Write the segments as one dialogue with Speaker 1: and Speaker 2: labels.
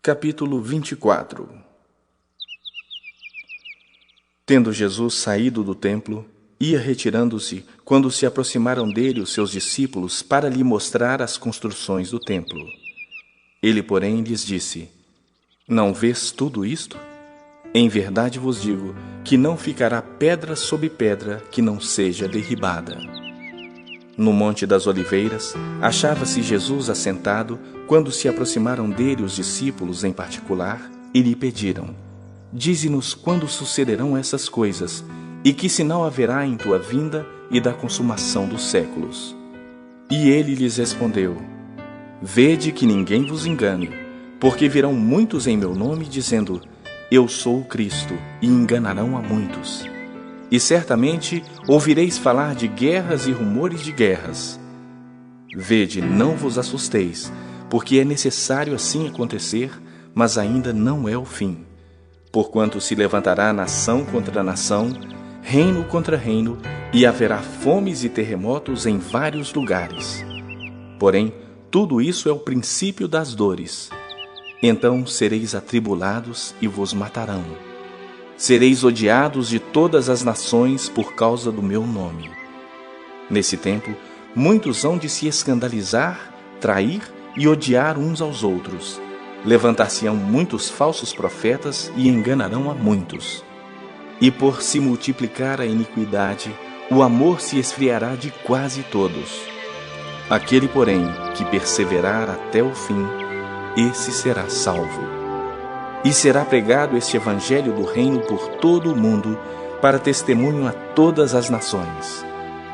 Speaker 1: Capítulo 24. Tendo Jesus saído do templo, ia retirando-se quando se aproximaram dele os seus discípulos para lhe mostrar as construções do templo. Ele, porém, lhes disse: Não vês tudo isto? Em verdade vos digo que não ficará pedra sobre pedra que não seja derribada. No Monte das Oliveiras, achava-se Jesus assentado quando se aproximaram dele os discípulos em particular e lhe pediram: Dize-nos quando sucederão essas coisas e que sinal haverá em tua vinda e da consumação dos séculos. E ele lhes respondeu: Vede que ninguém vos engane, porque virão muitos em meu nome dizendo: Eu sou o Cristo, e enganarão a muitos. E certamente ouvireis falar de guerras e rumores de guerras. Vede, não vos assusteis, porque é necessário assim acontecer, mas ainda não é o fim. Porquanto se levantará nação contra nação, reino contra reino, e haverá fomes e terremotos em vários lugares. Porém, tudo isso é o princípio das dores. Então sereis atribulados e vos matarão. Sereis odiados de todas as nações por causa do meu nome. Nesse tempo, muitos hão de se escandalizar, trair e odiar uns aos outros. Levantar-se-ão muitos falsos profetas e enganarão a muitos. E por se multiplicar a iniquidade, o amor se esfriará de quase todos. Aquele, porém, que perseverar até o fim, esse será salvo. E será pregado este evangelho do reino por todo o mundo, para testemunho a todas as nações.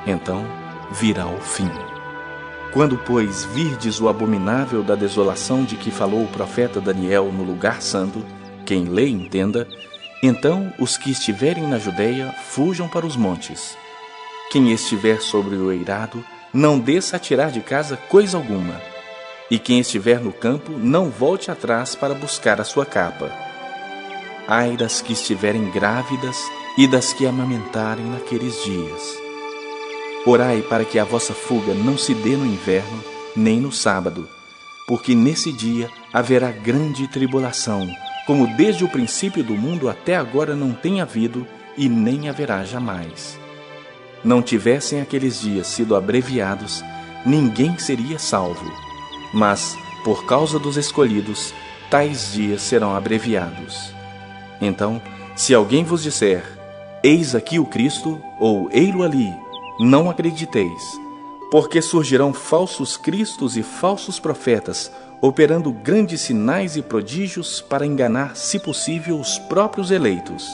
Speaker 1: Então virá o fim. Quando, pois, virdes o abominável da desolação de que falou o profeta Daniel no lugar santo, quem lê entenda, então os que estiverem na Judeia fujam para os montes. Quem estiver sobre o eirado, não desça a tirar de casa coisa alguma. E quem estiver no campo, não volte atrás para buscar a sua capa. Ai das que estiverem grávidas e das que amamentarem naqueles dias. Orai para que a vossa fuga não se dê no inverno, nem no sábado, porque nesse dia haverá grande tribulação, como desde o princípio do mundo até agora não tem havido e nem haverá jamais. Não tivessem aqueles dias sido abreviados, ninguém seria salvo. Mas, por causa dos escolhidos, tais dias serão abreviados. Então, se alguém vos disser: Eis aqui o Cristo, ou ei-lo ali, não acrediteis, porque surgirão falsos cristos e falsos profetas, operando grandes sinais e prodígios para enganar, se possível, os próprios eleitos.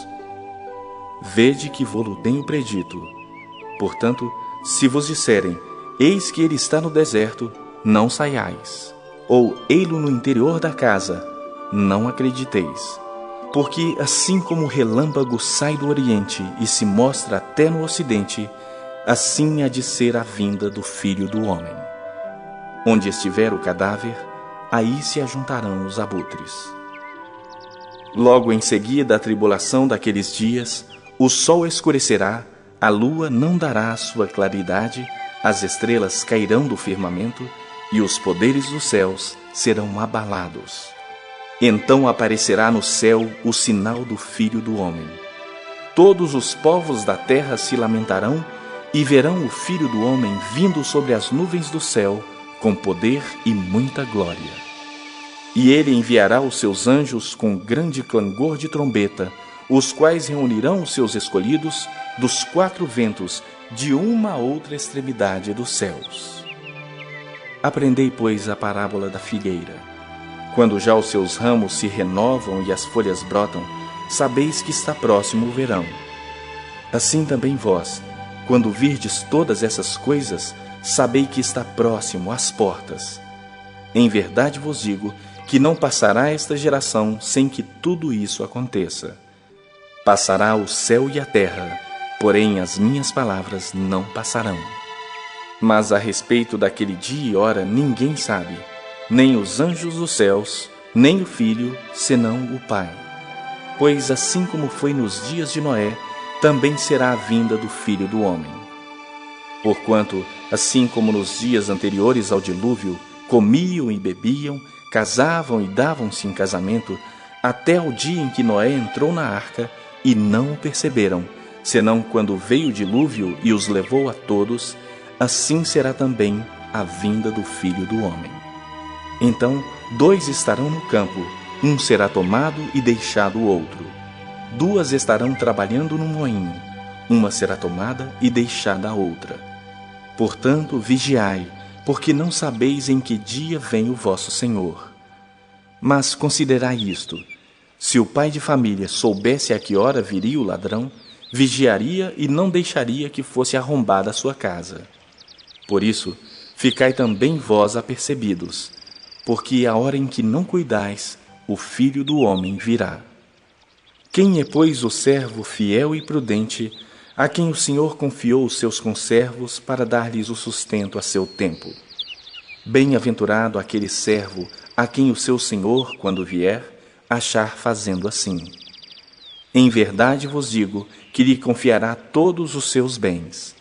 Speaker 1: Vede que vô-lo tenho predito. Portanto, se vos disserem: Eis que ele está no deserto, não saiais, ou ei-lo no interior da casa, não acrediteis. Porque assim como o relâmpago sai do oriente e se mostra até no ocidente, assim há de ser a vinda do Filho do Homem. Onde estiver o cadáver, aí se ajuntarão os abutres. Logo em seguida a tribulação daqueles dias, o sol escurecerá, a lua não dará a sua claridade, as estrelas cairão do firmamento, e os poderes dos céus serão abalados. Então aparecerá no céu o sinal do Filho do Homem. Todos os povos da terra se lamentarão e verão o Filho do Homem vindo sobre as nuvens do céu com poder e muita glória. E ele enviará os seus anjos com grande clangor de trombeta, os quais reunirão os seus escolhidos dos quatro ventos, de uma a outra extremidade dos céus. Aprendei, pois, a parábola da figueira. Quando já os seus ramos se renovam e as folhas brotam, sabeis que está próximo o verão. Assim também vós, quando virdes todas essas coisas, sabei que está próximo às portas. Em verdade vos digo que não passará esta geração sem que tudo isso aconteça. Passará o céu e a terra, porém as minhas palavras não passarão. Mas a respeito daquele dia e hora ninguém sabe, nem os anjos dos céus, nem o Filho, senão o Pai. Pois assim como foi nos dias de Noé, também será a vinda do Filho do Homem. Porquanto, assim como nos dias anteriores ao dilúvio, comiam e bebiam, casavam e davam-se em casamento, até o dia em que Noé entrou na arca, e não o perceberam, senão quando veio o dilúvio e os levou a todos, assim será também a vinda do Filho do Homem. Então 2 estarão no campo, um será tomado e deixado o outro. 2 estarão trabalhando no moinho, uma será tomada e deixada a outra. Portanto, vigiai, porque não sabeis em que dia vem o vosso Senhor. Mas considerai isto: se o pai de família soubesse a que hora viria o ladrão, vigiaria e não deixaria que fosse arrombada a sua casa. Por isso, ficai também vós apercebidos, porque a hora em que não cuidais, o Filho do Homem virá. Quem é, pois, o servo fiel e prudente, a quem o Senhor confiou os seus conservos para dar-lhes o sustento a seu tempo? Bem-aventurado aquele servo a quem o seu Senhor, quando vier, achar fazendo assim. Em verdade vos digo que lhe confiará todos os seus bens.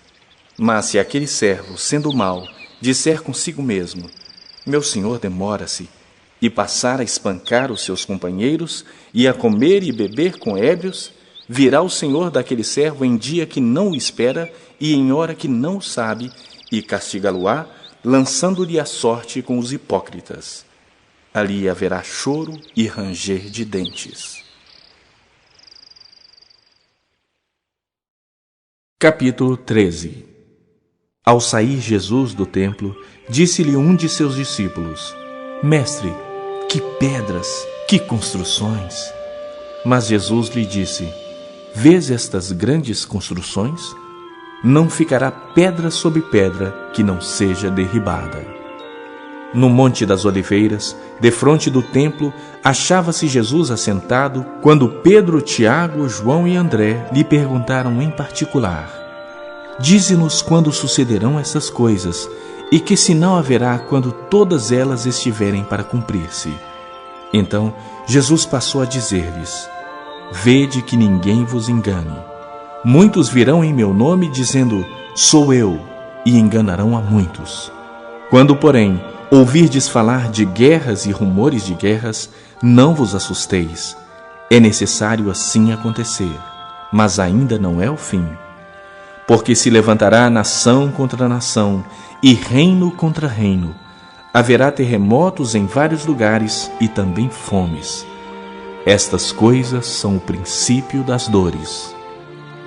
Speaker 1: Mas se aquele servo, sendo mau, disser consigo mesmo: meu senhor demora-se, e passar a espancar os seus companheiros, e a comer e beber com ébrios, virá o senhor daquele servo em dia que não o espera e em hora que não o sabe, e castigá-lo-á, lançando-lhe a sorte com os hipócritas. Ali haverá choro e ranger de dentes. Capítulo 13. Ao sair Jesus do templo, disse-lhe um de seus discípulos: Mestre, que pedras, que construções! Mas Jesus lhe disse: Vês estas grandes construções? Não ficará pedra sobre pedra que não seja derribada. No Monte das Oliveiras, defronte do templo, achava-se Jesus assentado, quando Pedro, Tiago, João e André lhe perguntaram em particular: Dize-nos quando sucederão essas coisas, e que sinal haverá quando todas elas estiverem para cumprir-se. Então Jesus passou a dizer-lhes: Vede que ninguém vos engane. Muitos virão em meu nome dizendo: Sou eu, e enganarão a muitos. Quando, porém, ouvirdes falar de guerras e rumores de guerras, não vos assusteis. É necessário assim acontecer, mas ainda não é o fim. Porque se levantará nação contra nação e reino contra reino. Haverá terremotos em vários lugares e também fomes. Estas coisas são o princípio das dores.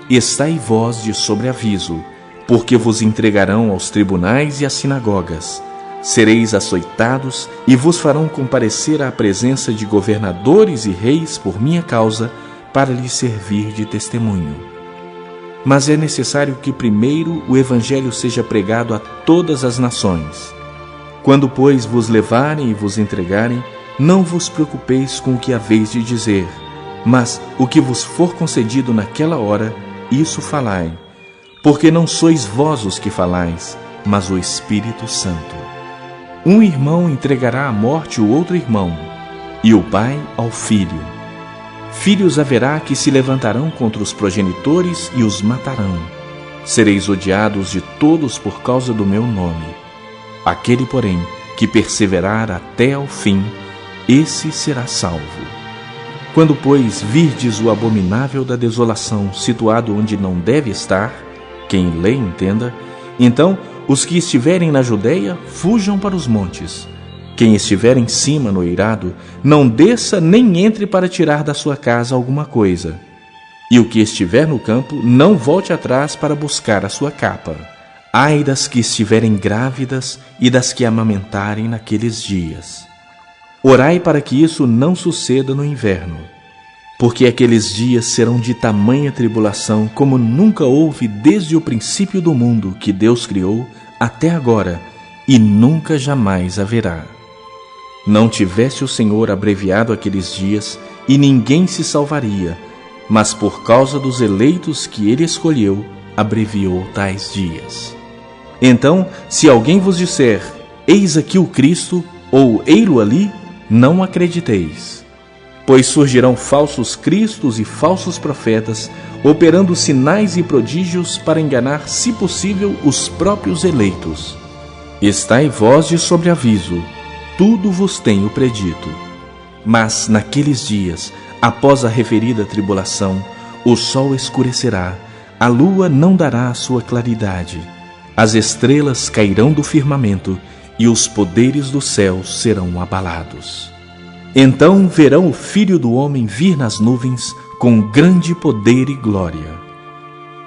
Speaker 1: Estai vós de sobreaviso, porque vos entregarão aos tribunais e às sinagogas. Sereis açoitados e vos farão comparecer à presença de governadores e reis por minha causa, para lhes servir de testemunho. Mas é necessário que primeiro o Evangelho seja pregado a todas as nações. Quando, pois, vos levarem e vos entregarem, não vos preocupeis com o que haveis de dizer, mas o que vos for concedido naquela hora, isso falai, porque não sois vós os que falais, mas o Espírito Santo. Um irmão entregará à morte o outro irmão, e o pai ao filho. Filhos haverá que se levantarão contra os progenitores e os matarão. Sereis odiados de todos por causa do meu nome. Aquele, porém, que perseverar até ao fim, esse será salvo. Quando, pois, virdes o abominável da desolação situado onde não deve estar, quem lê entenda, então os que estiverem na Judeia fujam para os montes. Quem estiver em cima no eirado, não desça nem entre para tirar da sua casa alguma coisa. E o que estiver no campo, não volte atrás para buscar a sua capa. Ai das que estiverem grávidas e das que amamentarem naqueles dias. Orai para que isso não suceda no inverno, porque aqueles dias serão de tamanha tribulação como nunca houve desde o princípio do mundo que Deus criou até agora, e nunca jamais haverá. Não tivesse o Senhor abreviado aqueles dias, e ninguém se salvaria, mas por causa dos eleitos que ele escolheu, abreviou tais dias. Então, se alguém vos disser: Eis aqui o Cristo, ou ei-lo ali, não acrediteis. Pois surgirão falsos cristos e falsos profetas, operando sinais e prodígios para enganar, se possível, os próprios eleitos. Estai vós de sobreaviso, tudo vos tenho predito. Mas naqueles dias, após a referida tribulação, o sol escurecerá, a lua não dará a sua claridade, as estrelas cairão do firmamento e os poderes do céu serão abalados. Então verão o Filho do Homem vir nas nuvens com grande poder e glória.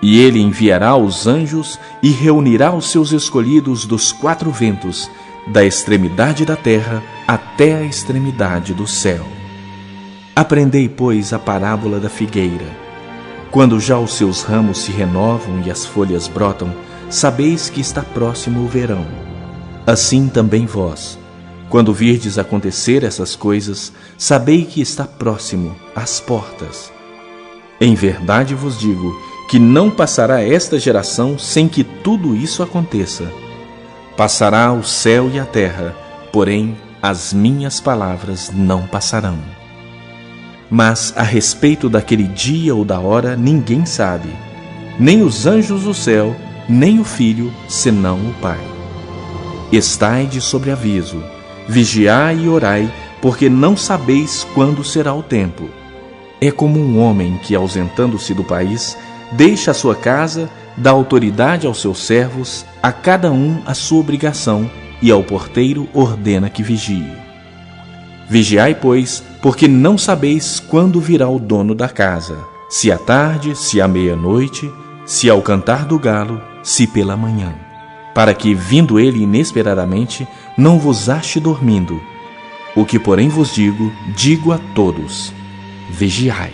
Speaker 1: E ele enviará os anjos e reunirá os seus escolhidos dos quatro ventos, da extremidade da terra até a extremidade do céu. Aprendei, pois, a parábola da figueira. Quando já os seus ramos se renovam e as folhas brotam, sabeis que está próximo o verão. Assim também vós, quando virdes acontecer essas coisas, sabei que está próximo, às portas. Em verdade vos digo que não passará esta geração sem que tudo isso aconteça. Passará o céu e a terra, porém as minhas palavras não passarão. Mas a respeito daquele dia ou da hora ninguém sabe, nem os anjos do céu, nem o Filho, senão o Pai. Estai de sobreaviso, vigiai e orai, porque não sabeis quando será o tempo. É como um homem que, ausentando-se do país, deixa a sua casa, dá autoridade aos seus servos, a cada um a sua obrigação, e ao porteiro ordena que vigie. Vigiai, pois, porque não sabeis quando virá o dono da casa, se à tarde, se à meia-noite, se ao cantar do galo, se pela manhã, para que, vindo ele inesperadamente, não vos ache dormindo. O que, porém, vos digo, digo a todos: vigiai.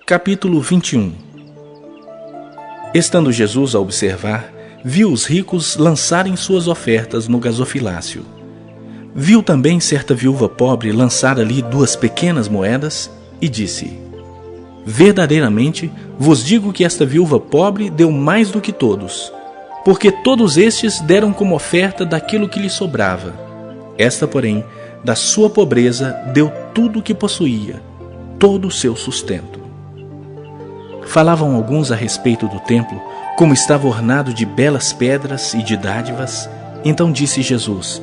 Speaker 1: Capítulo 21. Estando Jesus a observar, viu os ricos lançarem suas ofertas no gasofilácio. Viu também certa viúva pobre lançar ali 2 pequenas moedas e disse: verdadeiramente vos digo que esta viúva pobre deu mais do que todos, porque todos estes deram como oferta daquilo que lhe sobrava. Esta, porém, da sua pobreza deu tudo o que possuía, todo o seu sustento. Falavam alguns a respeito do templo, como estava ornado de belas pedras e de dádivas. Então disse Jesus: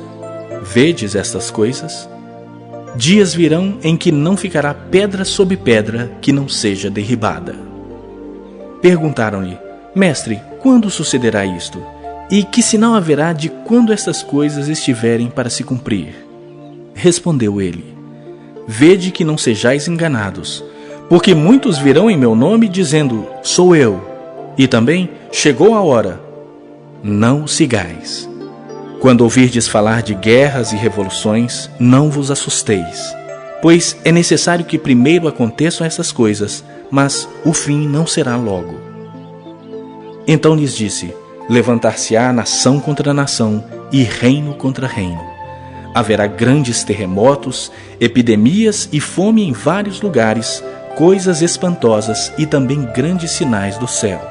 Speaker 1: vedes estas coisas? Dias virão em que não ficará pedra sobre pedra que não seja derribada. Perguntaram-lhe: Mestre, quando sucederá isto? E que sinal haverá de quando estas coisas estiverem para se cumprir? Respondeu ele: vede que não sejais enganados, porque muitos virão em meu nome dizendo: sou eu, e também: chegou a hora. Não o sigais. Quando ouvirdes falar de guerras e revoluções, não vos assusteis, pois é necessário que primeiro aconteçam essas coisas, mas o fim não será logo. Então lhes disse: levantar-se-á nação contra nação e reino contra reino. Haverá grandes terremotos, epidemias e fome em vários lugares, coisas espantosas e também grandes sinais do céu.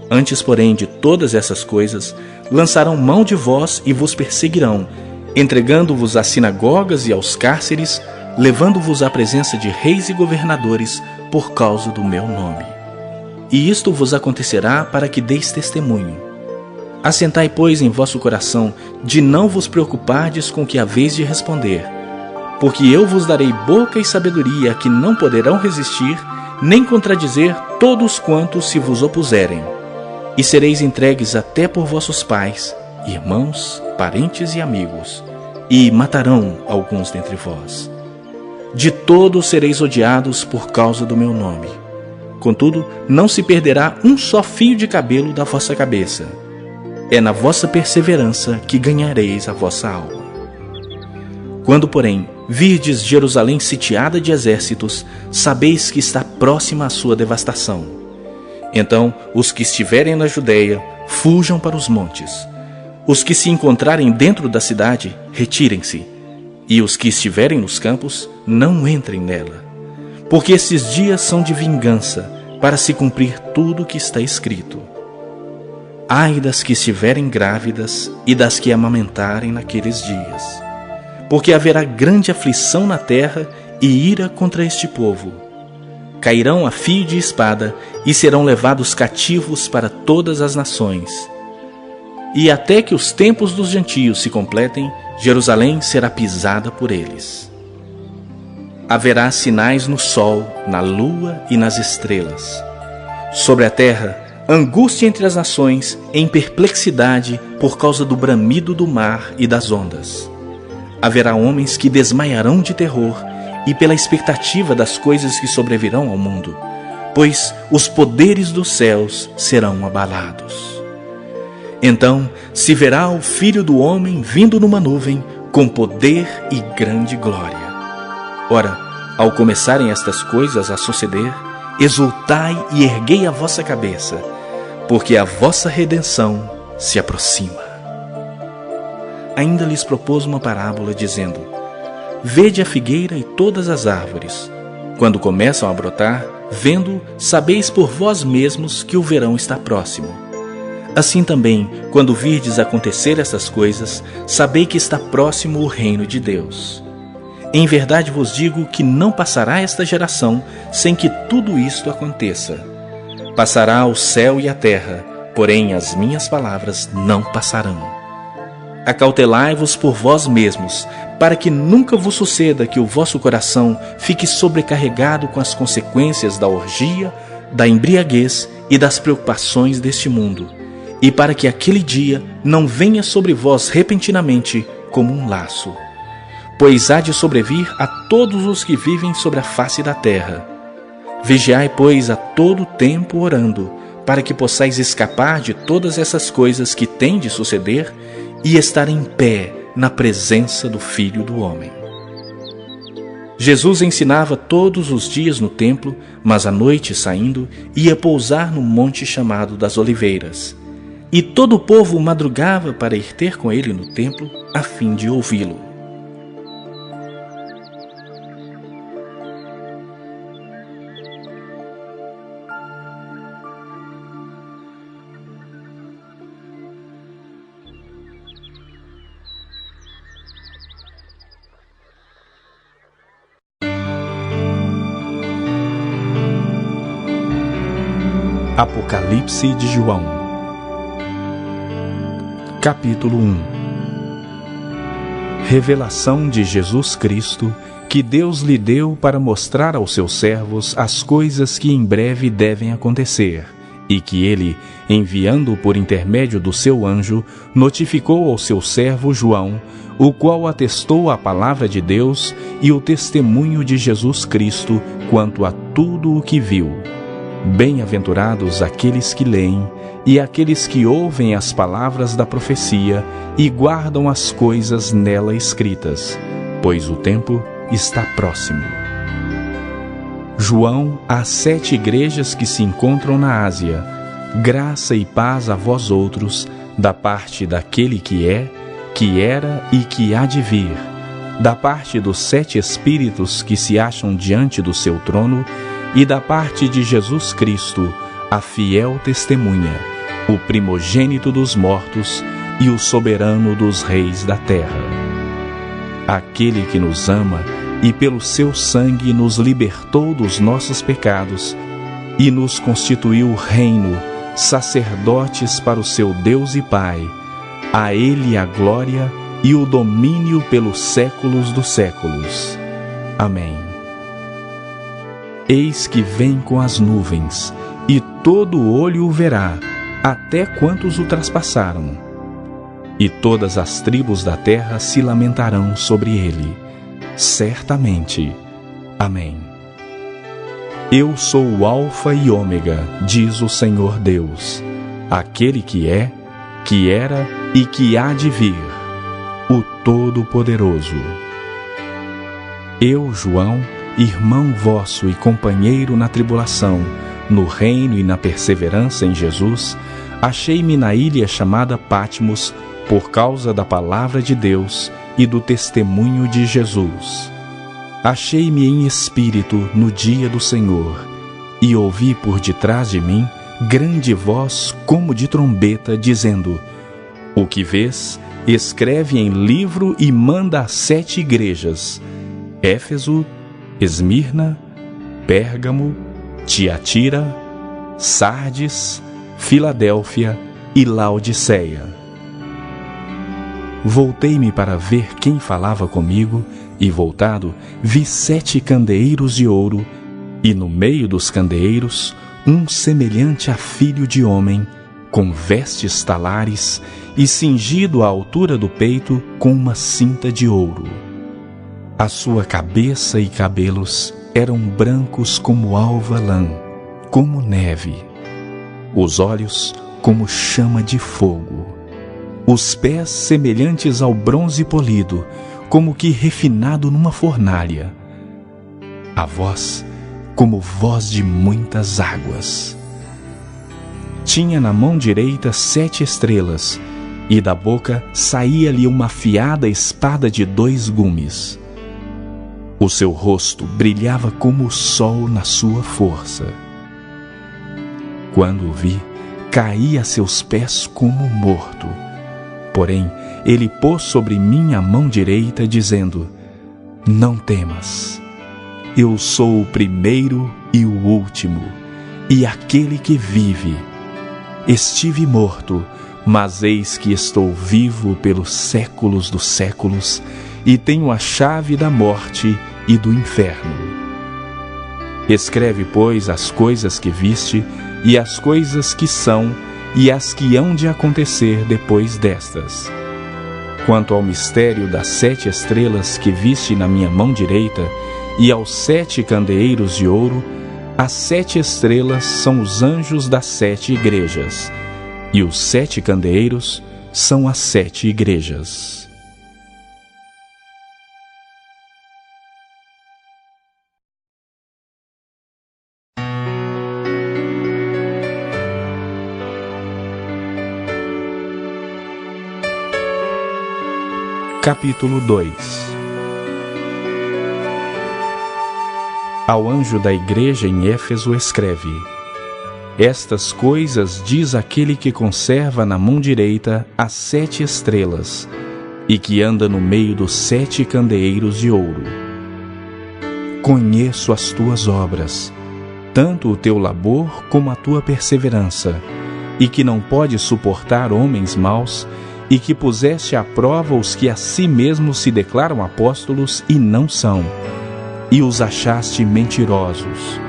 Speaker 1: Antes, porém, de todas essas coisas, lançarão mão de vós e vos perseguirão, entregando-vos às sinagogas e aos cárceres, levando-vos à presença de reis e governadores por causa do meu nome. E isto vos acontecerá para que deis testemunho. Assentai, pois, em vosso coração de não vos preocupardes com o que haveis de responder, porque eu vos darei boca e sabedoria que não poderão resistir, nem contradizer todos quantos se vos opuserem. E sereis entregues até por vossos pais, irmãos, parentes e amigos, e matarão alguns dentre vós. De todos sereis odiados por causa do meu nome. Contudo, não se perderá um só fio de cabelo da vossa cabeça. É na vossa perseverança que ganhareis a vossa alma. Quando, porém, virdes Jerusalém sitiada de exércitos, sabeis que está próxima a sua devastação. Então, os que estiverem na Judeia, fujam para os montes. Os que se encontrarem dentro da cidade, retirem-se. E os que estiverem nos campos, não entrem nela. Porque esses dias são de vingança, para se cumprir tudo o que está escrito. Ai das que estiverem grávidas e das que amamentarem naqueles dias. porque haverá grande aflição na terra e ira contra este povo. Cairão a fio de espada e serão levados cativos para todas as nações. E até que os tempos dos gentios se completem, Jerusalém será pisada por eles. Haverá sinais no sol, na lua e nas estrelas. Sobre a terra, angústia entre as nações, em perplexidade por causa do bramido do mar e das ondas. Haverá homens que desmaiarão de terror e pela expectativa das coisas que sobrevirão ao mundo, pois os poderes dos céus serão abalados. Então se verá o Filho do Homem vindo numa nuvem, com poder e grande glória. Ora, ao começarem estas coisas a suceder, exultai e erguei a vossa cabeça, porque a vossa redenção se aproxima. Ainda lhes propôs uma parábola, dizendo: Vede a figueira e todas as árvores. Quando começam a brotar, vendo, sabeis por vós mesmos que o verão está próximo. Assim também, quando virdes acontecer estas coisas, sabei que está próximo o reino de Deus. Em verdade vos digo que não passará esta geração sem que tudo isto aconteça. Passará o céu e a terra, porém as minhas palavras não passarão. Acautelai-vos por vós mesmos, para que nunca vos suceda que o vosso coração fique sobrecarregado com as consequências da orgia, da embriaguez e das preocupações deste mundo, e para que aquele dia não venha sobre vós repentinamente como um laço. Pois há de sobrevir a todos os que vivem sobre a face da terra. Vigiai, pois, a todo tempo orando, para que possais escapar de todas essas coisas que têm de suceder e estar em pé na presença do Filho do Homem. Jesus ensinava todos os dias no templo, mas à noite, saindo, ia pousar no monte chamado das Oliveiras. E todo o povo madrugava para ir ter com ele no templo, a fim de ouvi-lo. Apocalipse de João, capítulo 1. Revelação de Jesus Cristo, que Deus lhe deu para mostrar aos seus servos as coisas que em breve devem acontecer, e que ele, enviando por intermédio do seu anjo, notificou ao seu servo João, o qual atestou a palavra de Deus e o testemunho de Jesus Cristo quanto a tudo o que viu. Bem-aventurados aqueles que leem e aqueles que ouvem as palavras da profecia e guardam as coisas nela escritas, pois o tempo está próximo. João, às 7 igrejas que se encontram na Ásia, graça e paz a vós outros, da parte daquele que é, que era e que há de vir, da parte dos 7 Espíritos que se acham diante do seu trono, e da parte de Jesus Cristo, a fiel testemunha, o primogênito dos mortos e o soberano dos reis da terra. Aquele que nos ama e pelo seu sangue nos libertou dos nossos pecados e nos constituiu reino, sacerdotes para o seu Deus e Pai. A ele a glória e o domínio pelos séculos dos séculos. Amém. Eis que vem com as nuvens, e todo olho o verá, até quantos o traspassaram. E todas as tribos da terra se lamentarão sobre ele. Certamente. Amém. Eu sou o Alfa e Ômega, diz o Senhor Deus, aquele que é, que era e que há de vir, o Todo-Poderoso. Eu, João, irmão vosso e companheiro na tribulação, no reino e na perseverança em Jesus, achei-me na ilha chamada Patmos por causa da palavra de Deus e do testemunho de Jesus. Achei-me em espírito no dia do Senhor, e ouvi por detrás de mim grande voz como de trombeta, dizendo: O que vês, escreve em livro e manda às 7 igrejas: Éfeso, Esmirna, Pérgamo, Tiatira, Sardes, Filadélfia e Laodiceia. Voltei-me para ver quem falava comigo, e voltado, vi 7 candeeiros de ouro, e no meio dos candeeiros, um semelhante a filho de homem, com vestes talares, e cingido à altura do peito com uma cinta de ouro. A sua cabeça e cabelos eram brancos como alva lã, como neve. Os olhos como chama de fogo. Os pés semelhantes ao bronze polido, como que refinado numa fornalha. A voz como voz de muitas águas. Tinha na mão direita 7 estrelas, e da boca saía-lhe uma afiada espada de 2 gumes. O seu rosto brilhava como o sol na sua força. Quando o vi, caí a seus pés como morto. Porém, ele pôs sobre mim a mão direita, dizendo: Não temas. Eu sou o primeiro e o último, e aquele que vive. Estive morto, mas eis que estou vivo pelos séculos dos séculos, e tenho a chave da morte e do inferno. Escreve, pois, as coisas que viste, e as coisas que são, e as que hão de acontecer depois destas. Quanto ao mistério das 7 estrelas que viste na minha mão direita, e aos 7 candeeiros de ouro, as 7 estrelas são os anjos das 7 igrejas, e os 7 candeeiros são as 7 igrejas. Capítulo 2. Ao anjo da igreja em Éfeso escreve: Estas coisas diz aquele que conserva na mão direita as 7 estrelas, e que anda no meio dos 7 candeeiros de ouro. Conheço as tuas obras, tanto o teu labor como a tua perseverança, e que não podes suportar homens maus, e que puseste à prova os que a si mesmos se declaram apóstolos e não são, e os achaste mentirosos.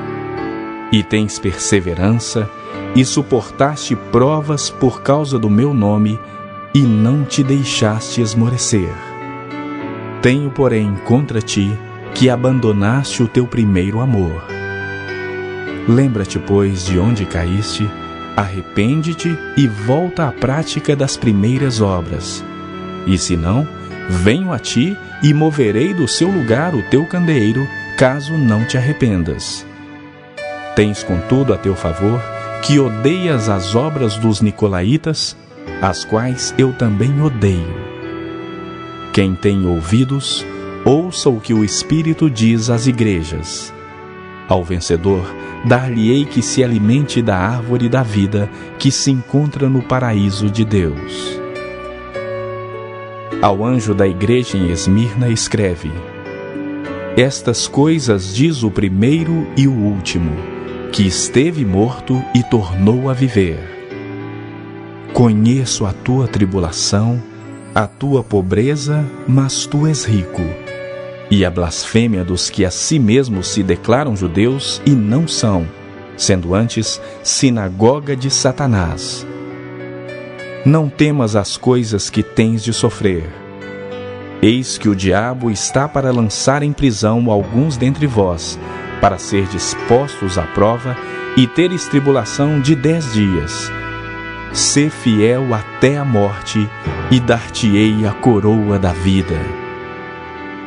Speaker 1: E tens perseverança, e suportaste provas por causa do meu nome, e não te deixaste esmorecer. Tenho, porém, contra ti, que abandonaste o teu primeiro amor. Lembra-te, pois, de onde caíste, arrepende-te e volta à prática das primeiras obras. E se não, venho a ti e moverei do seu lugar o teu candeeiro, caso não te arrependas. Tens, contudo, a teu favor, que odeias as obras dos nicolaítas, as quais eu também odeio. Quem tem ouvidos, ouça o que o Espírito diz às igrejas. Ao vencedor, dar-lhe-ei que se alimente da árvore da vida que se encontra no paraíso de Deus. Ao anjo da igreja em Esmirna escreve: Estas coisas diz o primeiro e o último, que esteve morto e tornou a viver. Conheço a tua tribulação, a tua pobreza, mas tu és rico, e a blasfêmia dos que a si mesmos se declaram judeus e não são, sendo antes sinagoga de Satanás. Não temas as coisas que tens de sofrer. Eis que o diabo está para lançar em prisão alguns dentre vós, para serdes postos à prova e teres tribulação de 10 dias. Sê fiel até a morte, e dar-te-ei a coroa da vida.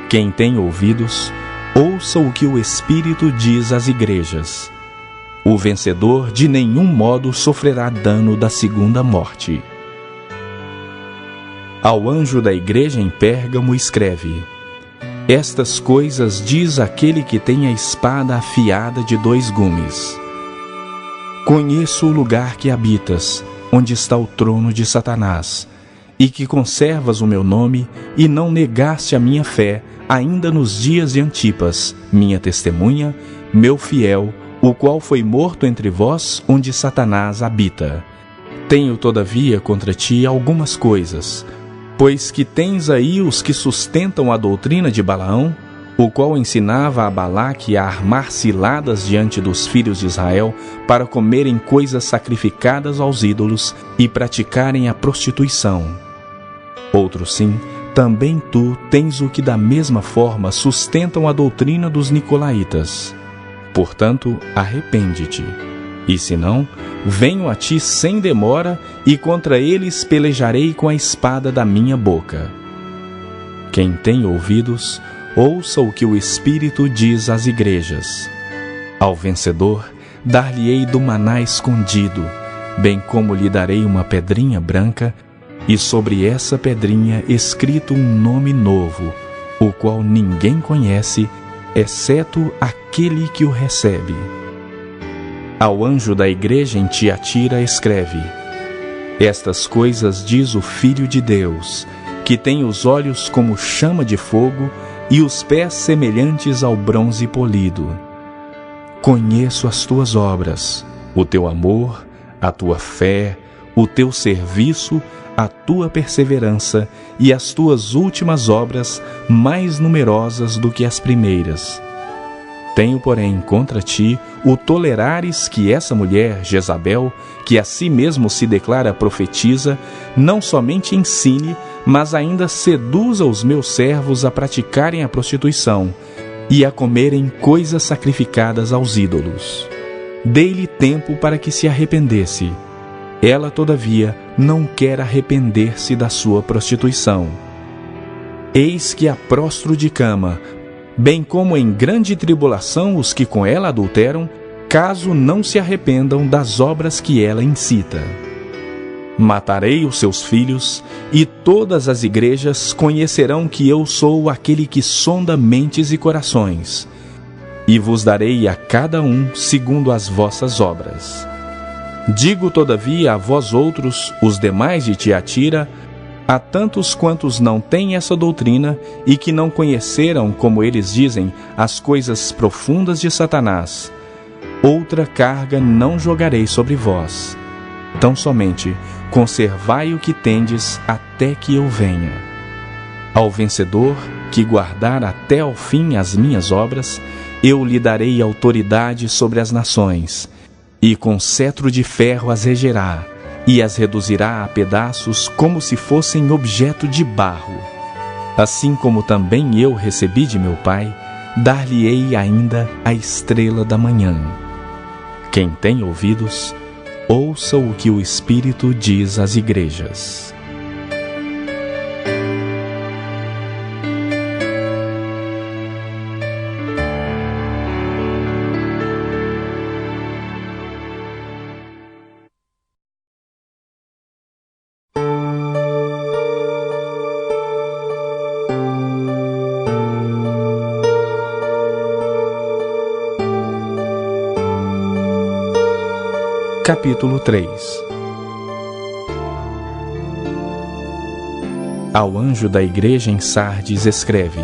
Speaker 1: Quem tem ouvidos, ouça o que o Espírito diz às igrejas. O vencedor de nenhum modo sofrerá dano da segunda morte. Ao anjo da igreja em Pérgamo escreve: Estas coisas diz aquele que tem a espada afiada de 2 gumes. Conheço o lugar que habitas, onde está o trono de Satanás, e que conservas o meu nome, e não negaste a minha fé, ainda nos dias de Antipas, minha testemunha, meu fiel, o qual foi morto entre vós, onde Satanás habita. Tenho, todavia, contra ti algumas coisas, pois que tens aí os que sustentam a doutrina de Balaão, o qual ensinava a Balaque a armar ciladas diante dos filhos de Israel para comerem coisas sacrificadas aos ídolos e praticarem a prostituição. Outro sim, também tu tens o que da mesma forma sustentam a doutrina dos nicolaítas. Portanto, arrepende-te. E se não, venho a ti sem demora, e contra eles pelejarei com a espada da minha boca. Quem tem ouvidos, ouça o que o Espírito diz às igrejas. Ao vencedor, dar-lhe-ei do maná escondido, bem como lhe darei uma pedrinha branca, e sobre essa pedrinha escrito um nome novo, o qual ninguém conhece, exceto aquele que o recebe. Ao anjo da igreja em Tiatira escreve: Estas coisas diz o Filho de Deus, que tem os olhos como chama de fogo e os pés semelhantes ao bronze polido. Conheço as tuas obras, o teu amor, a tua fé, o teu serviço, a tua perseverança e as tuas últimas obras mais numerosas do que as primeiras. Tenho, porém, contra ti o tolerares que essa mulher, Jezabel, que a si mesmo se declara profetisa, não somente ensine, mas ainda seduza os meus servos a praticarem a prostituição e a comerem coisas sacrificadas aos ídolos. Dei-lhe tempo para que se arrependesse. Ela, todavia, não quer arrepender-se da sua prostituição. Eis que a prostro de cama, bem como em grande tribulação os que com ela adulteram, caso não se arrependam das obras que ela incita. Matarei os seus filhos, e todas as igrejas conhecerão que eu sou aquele que sonda mentes e corações, e vos darei a cada um segundo as vossas obras. Digo, todavia, a vós outros, os demais de Tiatira, a tantos quantos não têm essa doutrina e que não conheceram, como eles dizem, as coisas profundas de Satanás, outra carga não jogarei sobre vós. Tão somente conservai o que tendes até que eu venha. Ao vencedor, que guardar até ao fim as minhas obras, eu lhe darei autoridade sobre as nações, e com cetro de ferro as regerá, e as reduzirá a pedaços como se fossem objeto de barro. Assim como também eu recebi de meu Pai, dar-lhe-ei ainda a estrela da manhã. Quem tem ouvidos, ouça o que o Espírito diz às igrejas. Capítulo 3. Ao anjo da igreja em Sardes escreve: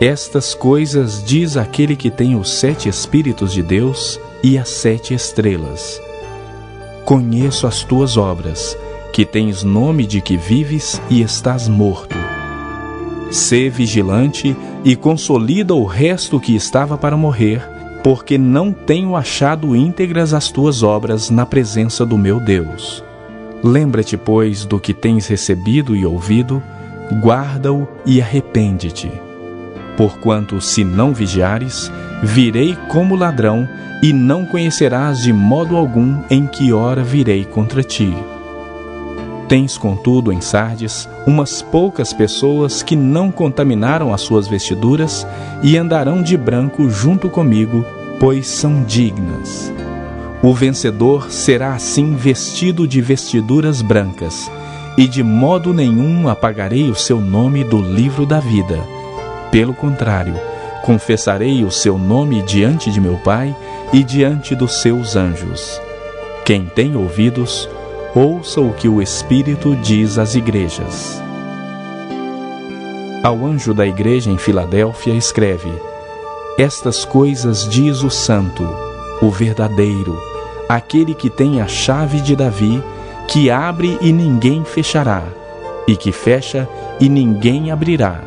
Speaker 1: Estas coisas diz aquele que tem os 7 Espíritos de Deus e as 7 estrelas. Conheço as tuas obras, que tens nome de que vives e estás morto. Sê vigilante e consolida o resto que estava para morrer, porque não tenho achado íntegras as tuas obras na presença do meu Deus. Lembra-te, pois, do que tens recebido e ouvido, guarda-o e arrepende-te. Porquanto, se não vigiares, virei como ladrão, e não conhecerás de modo algum em que hora virei contra ti. Tens, contudo, em Sardes, umas poucas pessoas que não contaminaram as suas vestiduras e andarão de branco junto comigo, pois são dignas. O vencedor será assim vestido de vestiduras brancas, e de modo nenhum apagarei o seu nome do livro da vida. Pelo contrário, confessarei o seu nome diante de meu Pai e diante dos seus anjos. Quem tem ouvidos, ouça o que o Espírito diz às igrejas. Ao anjo da igreja em Filadélfia escreve: Estas coisas diz o Santo, o verdadeiro, aquele que tem a chave de Davi, que abre e ninguém fechará, e que fecha e ninguém abrirá.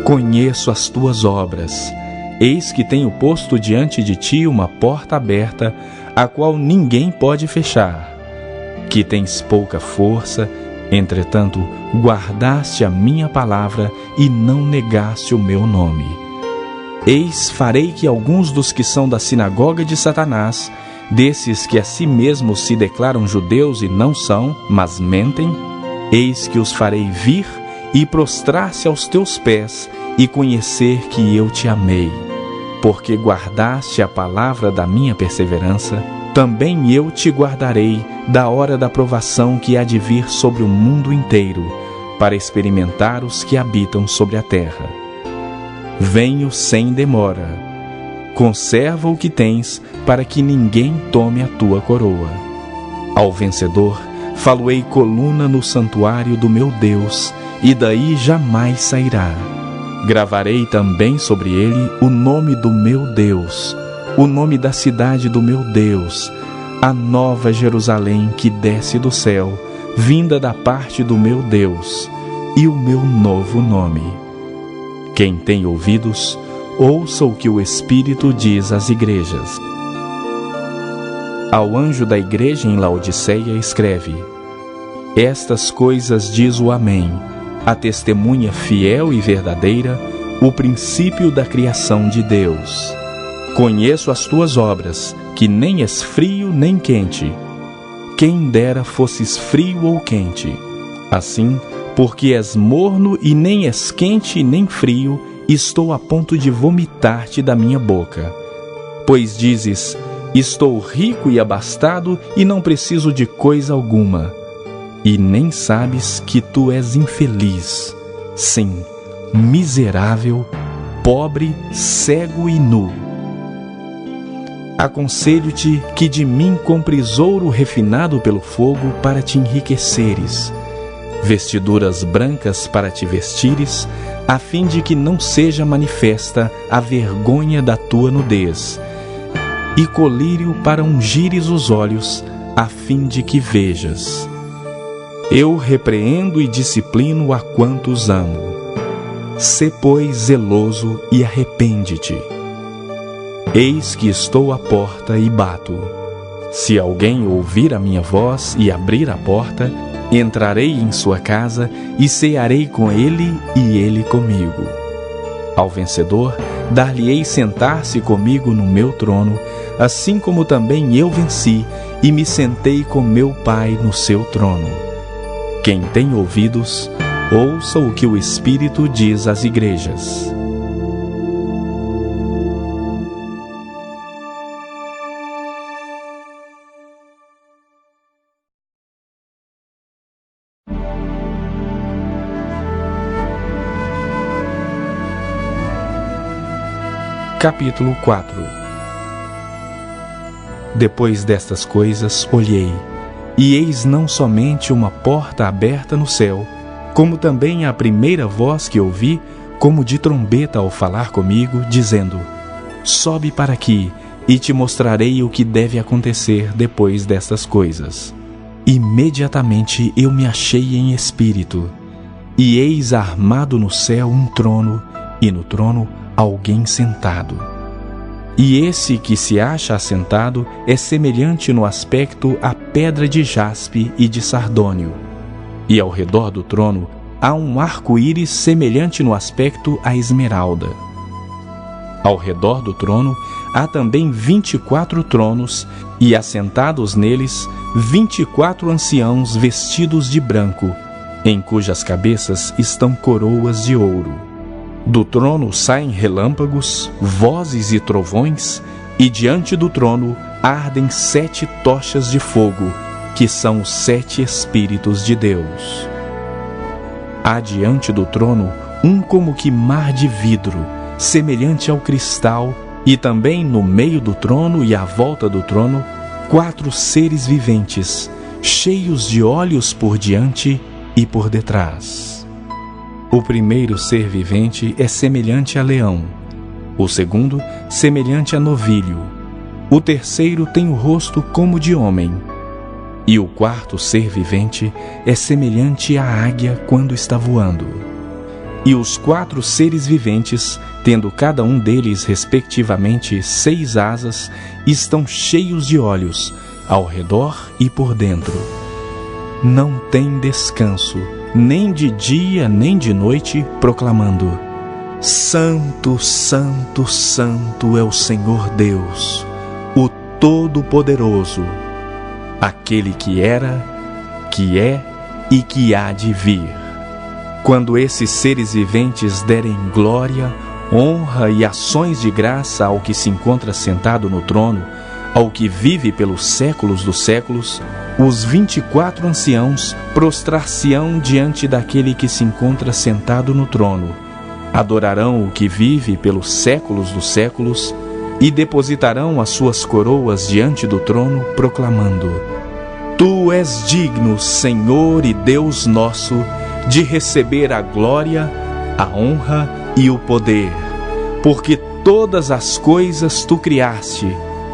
Speaker 1: Conheço as tuas obras. Eis que tenho posto diante de ti uma porta aberta, a qual ninguém pode fechar. Que tens pouca força, entretanto, guardaste a minha palavra e não negaste o meu nome. Eis, farei que alguns dos que são da sinagoga de Satanás, desses que a si mesmos se declaram judeus e não são, mas mentem, eis que os farei vir e prostrar-se aos teus pés e conhecer que eu te amei. Porque guardaste a palavra da minha perseverança, também eu te guardarei da hora da provação que há de vir sobre o mundo inteiro, para experimentar os que habitam sobre a terra. Venho sem demora. Conserva o que tens, para que ninguém tome a tua coroa. Ao vencedor, falo-ei coluna no santuário do meu Deus, e daí jamais sairá. Gravarei também sobre ele o nome do meu Deus, o nome da cidade do meu Deus, a nova Jerusalém que desce do céu, vinda da parte do meu Deus, e o meu novo nome. Quem tem ouvidos, ouça o que o Espírito diz às igrejas. Ao anjo da igreja em Laodiceia escreve: Estas coisas diz o Amém, a testemunha fiel e verdadeira, o princípio da criação de Deus. Conheço as tuas obras, que nem és frio nem quente. Quem dera fosses frio ou quente. Assim, porque és morno e nem és quente nem frio, estou a ponto de vomitar-te da minha boca. Pois dizes: Estou rico e abastado e não preciso de coisa alguma. E nem sabes que tu és infeliz, sim, miserável, pobre, cego e nu. Aconselho-te que de mim compres ouro refinado pelo fogo para te enriqueceres, vestiduras brancas para te vestires, a fim de que não seja manifesta a vergonha da tua nudez, e colírio para ungires os olhos, a fim de que vejas. Eu repreendo e disciplino a quantos amo. Sê, pois, zeloso e arrepende-te. Eis que estou à porta e bato. Se alguém ouvir a minha voz e abrir a porta, entrarei em sua casa e cearei com ele e ele comigo. Ao vencedor, dar-lhe-ei sentar-se comigo no meu trono, assim como também eu venci e me sentei com meu Pai no seu trono. Quem tem ouvidos, ouça o que o Espírito diz às igrejas. Capítulo 4. Depois destas coisas, olhei, e eis não somente uma porta aberta no céu, como também a primeira voz que ouvi, como de trombeta ao falar comigo, dizendo: Sobe para aqui, e te mostrarei o que deve acontecer depois destas coisas. Imediatamente eu me achei em espírito, e eis armado no céu um trono, e no trono alguém sentado. E esse que se acha assentado é semelhante no aspecto à pedra de jaspe e de sardônio. E ao redor do trono há um arco-íris semelhante no aspecto à esmeralda. Ao redor do trono há também 24 tronos, e assentados neles 24 anciãos vestidos de branco, em cujas cabeças estão coroas de ouro. Do trono saem relâmpagos, vozes e trovões, e diante do trono ardem 7 tochas de fogo, que são os 7 Espíritos de Deus. Há diante do trono um como que mar de vidro, semelhante ao cristal, e também no meio do trono e à volta do trono, 4 seres viventes, cheios de olhos por diante e por detrás. O primeiro ser vivente é semelhante a leão, o segundo, semelhante a novilho, o terceiro tem o rosto como de homem, e o quarto ser vivente é semelhante à águia quando está voando. E os 4 seres viventes, tendo cada um deles respectivamente 6 asas, estão cheios de olhos, ao redor e por dentro. Não tem descanso, nem de dia nem de noite, proclamando: Santo, Santo, Santo é o Senhor Deus, o Todo-Poderoso, aquele que era, que é e que há de vir. Quando esses seres viventes derem glória, honra e ações de graça ao que se encontra sentado no trono, ao que vive pelos séculos dos séculos, os 24 anciãos prostrar-se-ão diante daquele que se encontra sentado no trono, adorarão o que vive pelos séculos dos séculos e depositarão as suas coroas diante do trono, proclamando: Tu és digno, Senhor e Deus nosso, de receber a glória, a honra e o poder, porque todas as coisas tu criaste,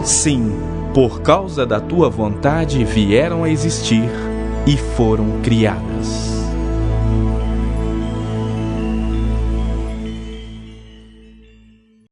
Speaker 1: sim, por causa da tua vontade vieram a existir e foram criadas.